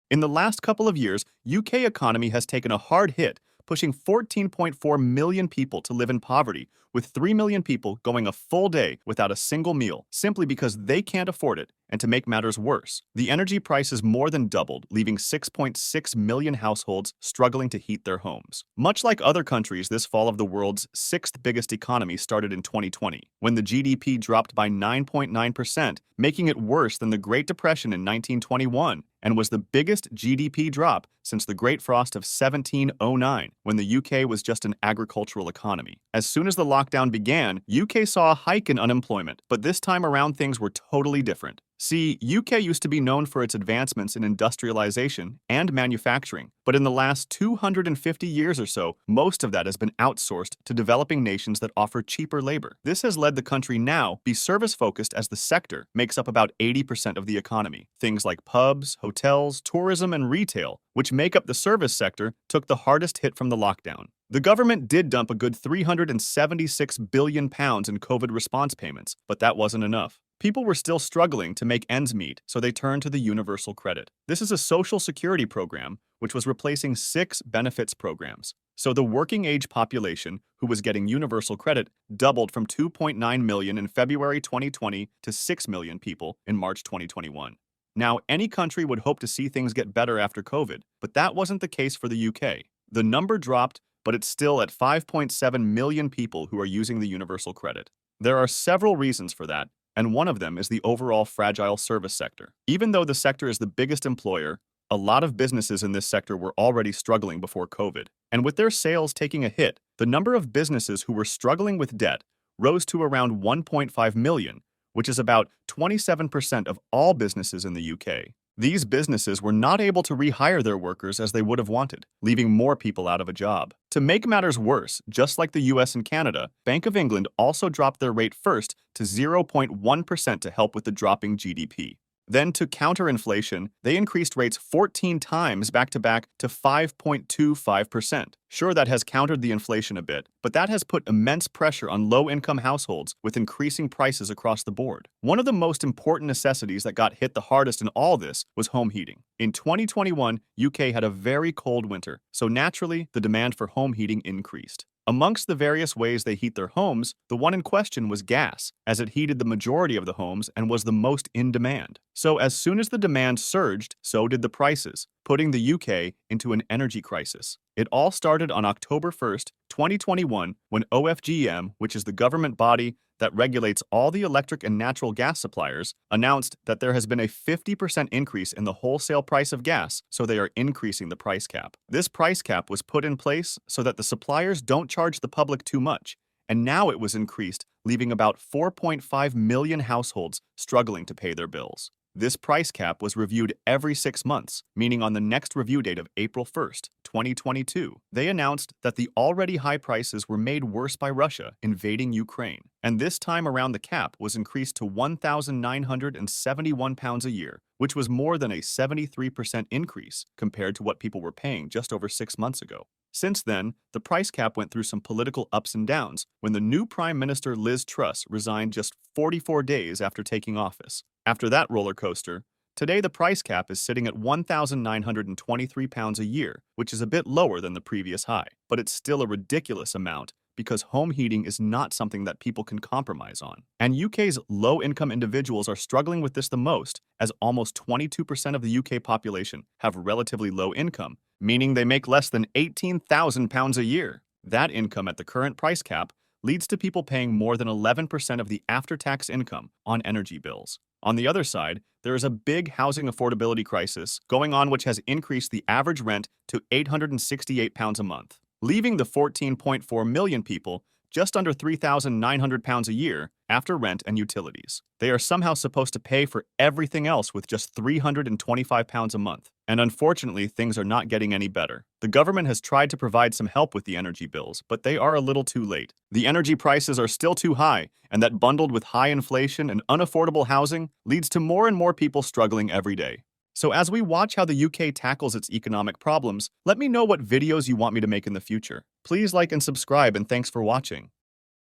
In the last couple of years, UK economy has taken a hard hit, pushing 14.4 million people to live in poverty, with 3 million people going a full day without a single meal, simply because they can't afford it. And to make matters worse, the energy prices more than doubled, leaving 6.6 million households struggling to heat their homes. Much like other countries, this fall of the world's sixth biggest economy started in 2020, when the GDP dropped by 9.9%, making it worse than the Great Depression in 1921, and was the biggest GDP drop since the Great Frost of 1709, when the UK was just an agricultural economy. As soon as the lockdown began, UK saw a hike in unemployment, but this time around things were totally different. See, UK used to be known for its advancements in industrialization and manufacturing, but in the last 250 years or so, most of that has been outsourced to developing nations that offer cheaper labor. This has led the country now be service-focused, as the sector makes up about 80% of the economy. Things like pubs, hotels, tourism, and retail, which make up the service sector, took the hardest hit from the lockdown. The government did dump a good £376 billion in COVID response payments, but that wasn't enough. People were still struggling to make ends meet, so they turned to the Universal Credit. This is a social security program which was replacing 6 benefits programs. So the working age population who was getting universal credit doubled from 2.9 million in February 2020 to 6 million people in March 2021. Now, any country would hope to see things get better after COVID, but that wasn't the case for the UK. The number dropped, but it's still at 5.7 million people who are using the universal credit. There are several reasons for that, and one of them is the overall fragile service sector. Even though the sector is the biggest employer, a lot of businesses in this sector were already struggling before COVID. And with their sales taking a hit, the number of businesses who were struggling with debt rose to around 1.5 million, which is about 27% of all businesses in the UK. These businesses were not able to rehire their workers as they would have wanted, leaving more people out of a job. To make matters worse, just like the US and Canada, Bank of England also dropped their rate first to 0.1% to help with the dropping GDP. Then, to counter inflation, they increased rates 14 times back-to-back to 5.25%. Sure, that has countered the inflation a bit, but that has put immense pressure on low-income households with increasing prices across the board. One of the most important necessities that got hit the hardest in all this was home heating. In 2021, UK had a very cold winter, so naturally, the demand for home heating increased. Amongst the various ways they heat their homes, the one in question was gas, as it heated the majority of the homes and was the most in demand. So as soon as the demand surged, so did the prices, putting the UK into an energy crisis. It all started on October 1st, 2021, when ofgem, which is the government body that regulates all the electric and natural gas suppliers, announced that there has been a 50% increase in the wholesale price of gas, so they are increasing the price cap. This price cap was put in place so that the suppliers don't charge the public too much, and now it was increased, leaving about 4.5 million households struggling to pay their bills. This price cap was reviewed every 6 months, meaning on the next review date of April 1st, 2022, they announced that the already high prices were made worse by Russia invading Ukraine, and this time around the cap was increased to £1,971 a year, which was more than a 73% increase compared to what people were paying just over 6 months ago. Since then, the price cap went through some political ups and downs when the new Prime Minister Liz Truss resigned just 44 days after taking office. After that roller coaster, today the price cap is sitting at £1,923 a year, which is a bit lower than the previous high, but it's still a ridiculous amount because home heating is not something that people can compromise on. And UK's low-income individuals are struggling with this the most, as almost 22% of the UK population have relatively low income, meaning they make less than £18,000 a year. That income at the current price cap leads to people paying more than 11% of the after-tax income on energy bills. On the other side, there is a big housing affordability crisis going on, which has increased the average rent to £868 a month, leaving the 14.4 million people just under £3,900 a year after rent and utilities. They are somehow supposed to pay for everything else with just £325 a month. And unfortunately, things are not getting any better. The government has tried to provide some help with the energy bills, but they are a little too late. The energy prices are still too high, and that bundled with high inflation and unaffordable housing leads to more and more people struggling every day. So as we watch how the UK tackles its economic problems, let me know what videos you want me to make in the future. Please like and subscribe, and thanks for watching.